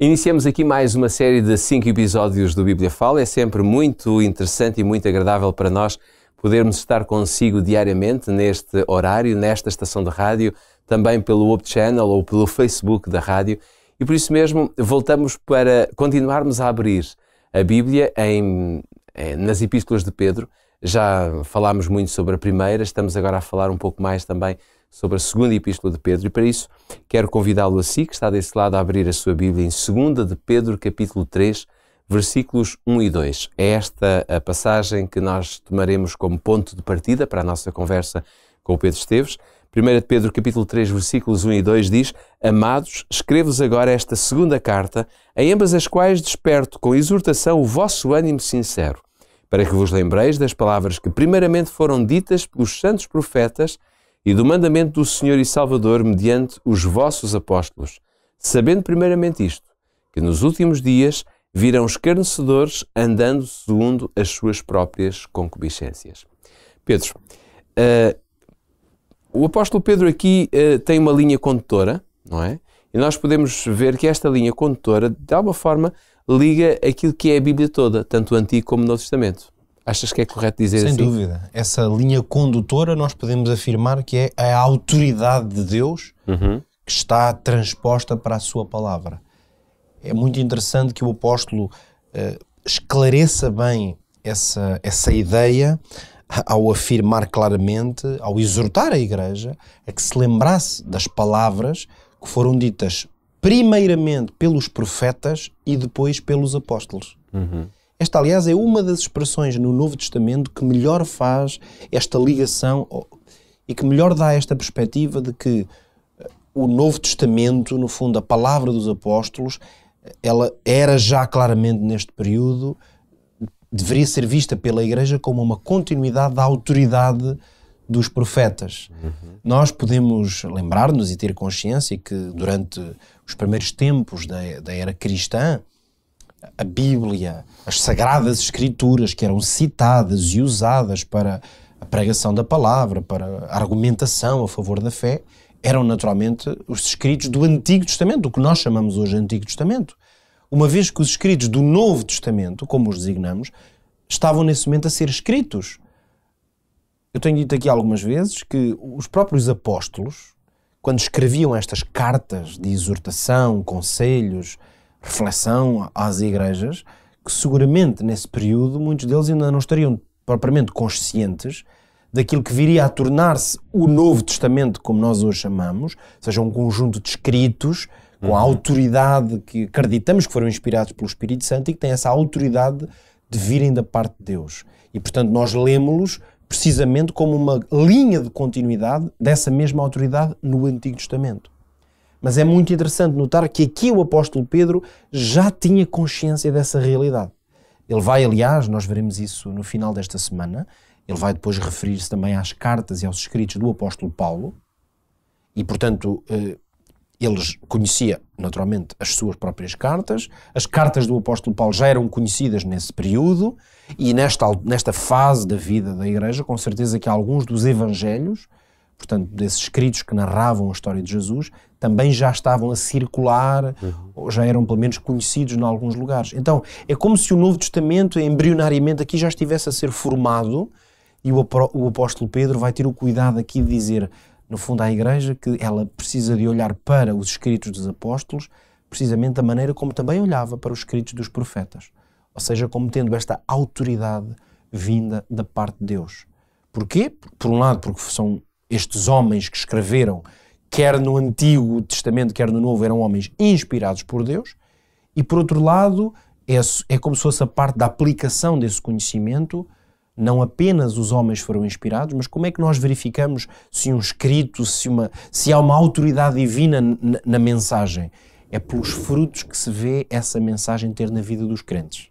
Iniciamos aqui mais uma série de 5 episódios do Bíblia Fala. É sempre muito interessante e muito agradável para nós podermos estar consigo diariamente neste horário, nesta estação de rádio, também pelo Web Channel ou pelo Facebook da rádio. E por isso mesmo voltamos para continuarmos a abrir a Bíblia nas Epístolas de Pedro. Já falámos muito sobre a primeira, estamos agora a falar um pouco mais também sobre a segunda Epístola de Pedro, e para isso quero convidá-lo a si, que está desse lado, a abrir a sua Bíblia em 2 de Pedro, capítulo 3, versículos 1 e 2. É esta a passagem que nós tomaremos como ponto de partida para a nossa conversa com o Pedro Esteves. 1 de Pedro, capítulo 3, versículos 1 e 2 diz: Amados, escrevo-vos agora esta segunda carta, em ambas as quais desperto com exortação o vosso ânimo sincero, para que vos lembreis das palavras que primeiramente foram ditas pelos santos profetas e do mandamento do Senhor e Salvador mediante os vossos apóstolos, sabendo primeiramente isto, que nos últimos dias virão escarnecedores andando segundo as suas próprias concupiscências. Pedro, o apóstolo Pedro aqui tem uma linha condutora, não é? E nós podemos ver que esta linha condutora, de alguma forma, liga aquilo que é a Bíblia toda, tanto o Antigo como o Novo Testamento. Achas que é correto dizer assim? Sem dúvida. Essa linha condutora nós podemos afirmar que é a autoridade de Deus que está transposta para a sua palavra. É muito interessante que o apóstolo esclareça bem essa ideia ao afirmar claramente, ao exortar a igreja a que se lembrasse das palavras que foram ditas primeiramente pelos profetas e depois pelos apóstolos. Esta, aliás, é uma das expressões no Novo Testamento que melhor faz esta ligação e que melhor dá esta perspectiva de que o Novo Testamento, no fundo, a palavra dos apóstolos, ela era já claramente neste período, deveria ser vista pela Igreja como uma continuidade da autoridade dos profetas. Nós podemos lembrar-nos e ter consciência que durante os primeiros tempos da era cristã, a Bíblia, as Sagradas Escrituras que eram citadas e usadas para a pregação da palavra, para a argumentação a favor da fé, eram naturalmente os escritos do Antigo Testamento, o que nós chamamos hoje de Antigo Testamento. Uma vez que os escritos do Novo Testamento, como os designamos, estavam nesse momento a ser escritos. Eu tenho dito aqui algumas vezes que os próprios apóstolos, quando escreviam estas cartas de exortação, conselhos, reflexão às igrejas, que seguramente nesse período muitos deles ainda não estariam propriamente conscientes daquilo que viria a tornar-se o Novo Testamento, como nós hoje chamamos, ou seja, um conjunto de escritos com a autoridade que acreditamos que foram inspirados pelo Espírito Santo e que têm essa autoridade de virem da parte de Deus. E, portanto, nós lemos-los precisamente como uma linha de continuidade dessa mesma autoridade no Antigo Testamento. Mas é muito interessante notar que aqui o apóstolo Pedro já tinha consciência dessa realidade. Ele vai, aliás, nós veremos isso no final desta semana, ele vai depois referir-se também às cartas e aos escritos do apóstolo Paulo, e, portanto, ele conhecia, naturalmente, as suas próprias cartas. As cartas do apóstolo Paulo já eram conhecidas nesse período, e nesta fase da vida da igreja, com certeza que alguns dos evangelhos, portanto, desses escritos que narravam a história de Jesus, também já estavam a circular, ou já eram pelo menos conhecidos em alguns lugares. Então, é como se o Novo Testamento, embrionariamente, aqui já estivesse a ser formado, e o apóstolo Pedro vai ter o cuidado aqui de dizer, no fundo, à igreja, que ela precisa de olhar para os escritos dos apóstolos, precisamente da maneira como também olhava para os escritos dos profetas. Ou seja, como tendo esta autoridade vinda da parte de Deus. Porquê? Por um lado, porque são estes homens que escreveram, quer no Antigo Testamento, quer no Novo, eram homens inspirados por Deus, e por outro lado, é como se fosse a parte da aplicação desse conhecimento. Não apenas os homens foram inspirados, mas como é que nós verificamos se um escrito, se há uma autoridade divina na mensagem? É pelos frutos que se vê essa mensagem ter na vida dos crentes.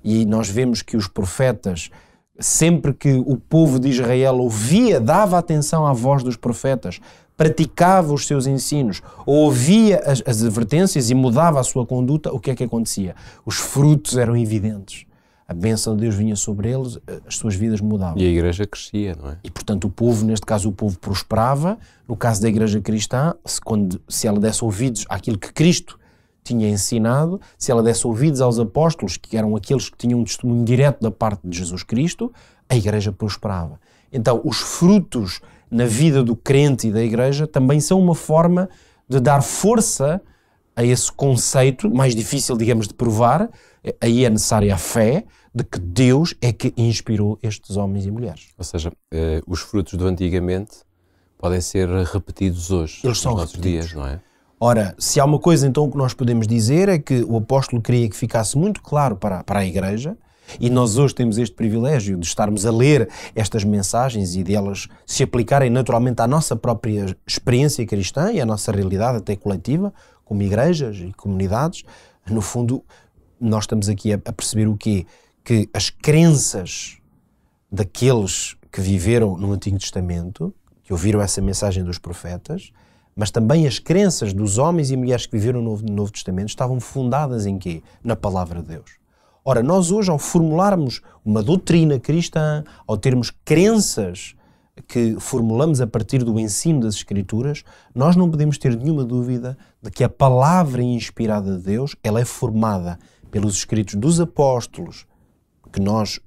E nós vemos que os profetas, sempre que o povo de Israel ouvia, dava atenção à voz dos profetas, praticava os seus ensinos, ouvia as advertências e mudava a sua conduta, o que é que acontecia? Os frutos eram evidentes. A bênção de Deus vinha sobre eles, as suas vidas mudavam. E a igreja crescia, não é? E, portanto, o povo, neste caso, o povo prosperava. No caso da igreja cristã, se ela desse ouvidos àquilo que Cristo tinha ensinado, se ela desse ouvidos aos apóstolos, que eram aqueles que tinham um testemunho direto da parte de Jesus Cristo, a igreja prosperava. Então, os frutos na vida do crente e da igreja também são uma forma de dar força a esse conceito, mais difícil, digamos, de provar. Aí é necessária a fé de que Deus é que inspirou estes homens e mulheres. Ou seja, os frutos do antigamente podem ser repetidos hoje, Eles são nos nossos repetidos. dias, não é? Ora, se há uma coisa então que nós podemos dizer é que o apóstolo queria que ficasse muito claro para a igreja, e nós hoje temos este privilégio de estarmos a ler estas mensagens e de elas se aplicarem naturalmente à nossa própria experiência cristã e à nossa realidade até coletiva, como igrejas e comunidades. No fundo, nós estamos aqui a perceber o quê? Que as crenças daqueles que viveram no Antigo Testamento, que ouviram essa mensagem dos profetas, mas também as crenças dos homens e mulheres que viveram no Novo Testamento estavam fundadas em quê? Na Palavra de Deus. Ora, nós hoje, ao formularmos uma doutrina cristã, ao termos crenças que formulamos a partir do ensino das Escrituras, nós não podemos ter nenhuma dúvida de que a palavra inspirada de Deus, ela é formada pelos escritos dos apóstolos, que nós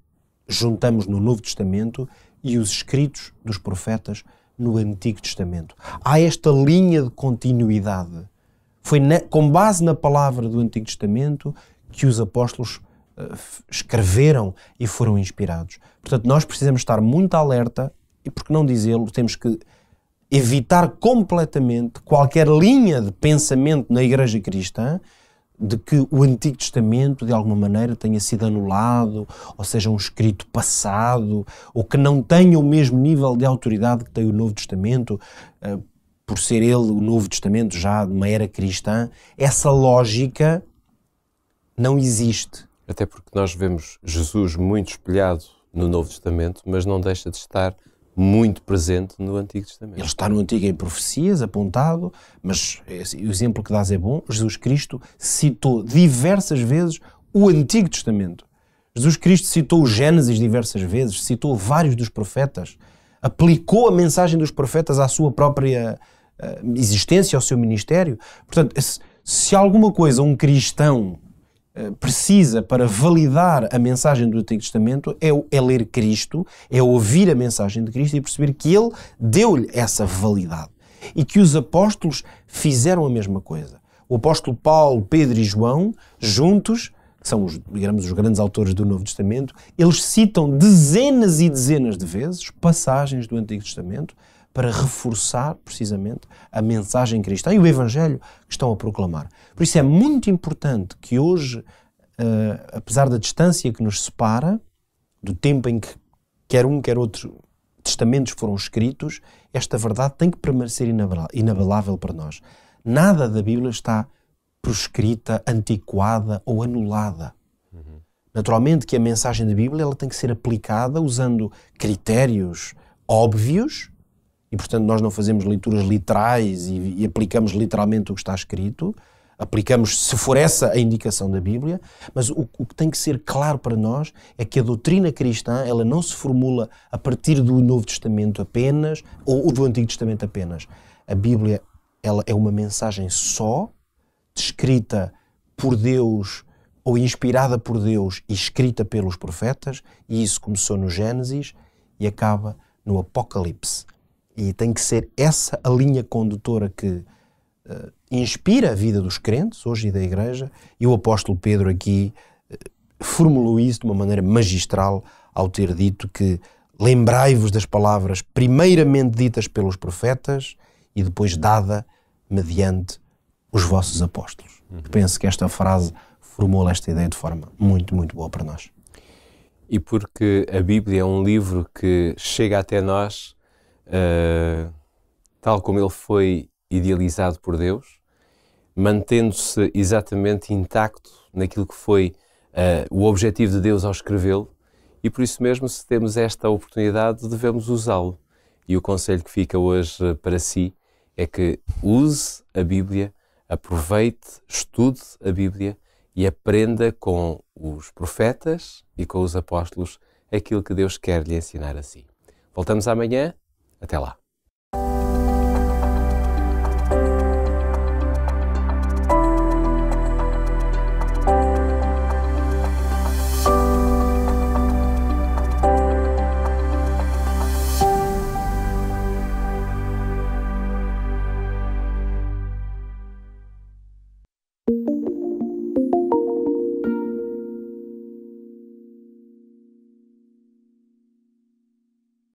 juntamos no Novo Testamento, e os escritos dos profetas no Antigo Testamento. Há esta linha de continuidade. Foi com base na palavra do Antigo Testamento que os apóstolos escreveram e foram inspirados. Portanto, nós precisamos estar muito alerta, e por que não dizê-lo, temos que evitar completamente qualquer linha de pensamento na igreja cristã de que o Antigo Testamento de alguma maneira tenha sido anulado, ou seja, um escrito passado, ou que não tenha o mesmo nível de autoridade que tem o Novo Testamento, por ser ele, o Novo Testamento, já de uma era cristã. Essa lógica não existe. Até porque nós vemos Jesus muito espelhado no Novo Testamento, mas não deixa de estar muito presente no Antigo Testamento. Ele está no Antigo em profecias, apontado, mas o exemplo que dás é bom. Jesus Cristo citou diversas vezes o Antigo Testamento. Jesus Cristo citou o Gênesis diversas vezes, citou vários dos profetas, aplicou a mensagem dos profetas à sua própria existência, ao seu ministério. Portanto, se alguma coisa um cristão precisa para validar a mensagem do Antigo Testamento é ler Cristo, é ouvir a mensagem de Cristo e perceber que Ele deu-lhe essa validade. E que os apóstolos fizeram a mesma coisa. O apóstolo Paulo, Pedro e João, juntos, que são os grandes autores do Novo Testamento, eles citam dezenas e dezenas de vezes passagens do Antigo Testamento para reforçar, precisamente, a mensagem cristã e o Evangelho que estão a proclamar. Por isso é muito importante que hoje, apesar da distância que nos separa, do tempo em que quer um, quer outro testamentos foram escritos, esta verdade tem que permanecer inabalável para nós. Nada da Bíblia está proscrita, antiquada ou anulada. Naturalmente que a mensagem da Bíblia ela tem que ser aplicada usando critérios óbvios, e portanto nós não fazemos leituras literais e aplicamos literalmente o que está escrito, aplicamos se for essa a indicação da Bíblia, mas o que tem que ser claro para nós é que a doutrina cristã ela não se formula a partir do Novo Testamento apenas, ou do Antigo Testamento apenas. A Bíblia ela é uma mensagem só, escrita por Deus ou inspirada por Deus e escrita pelos profetas, e isso começou no Gênesis e acaba no Apocalipse. E tem que ser essa a linha condutora que inspira a vida dos crentes, hoje e da Igreja, e o apóstolo Pedro aqui formulou isso de uma maneira magistral ao ter dito que lembrai-vos das palavras primeiramente ditas pelos profetas e depois dada mediante os vossos apóstolos. Penso que esta frase formula esta ideia de forma muito, muito boa para nós. E porque a Bíblia é um livro que chega até nós tal como ele foi idealizado por Deus, mantendo-se exatamente intacto naquilo que foi o objetivo de Deus ao escrevê-lo, e por isso mesmo, se temos esta oportunidade, devemos usá-lo. E o conselho que fica hoje para si é que use a Bíblia, aproveite, estude a Bíblia e aprenda com os profetas e com os apóstolos aquilo que Deus quer lhe ensinar a si. Voltamos amanhã. Até lá.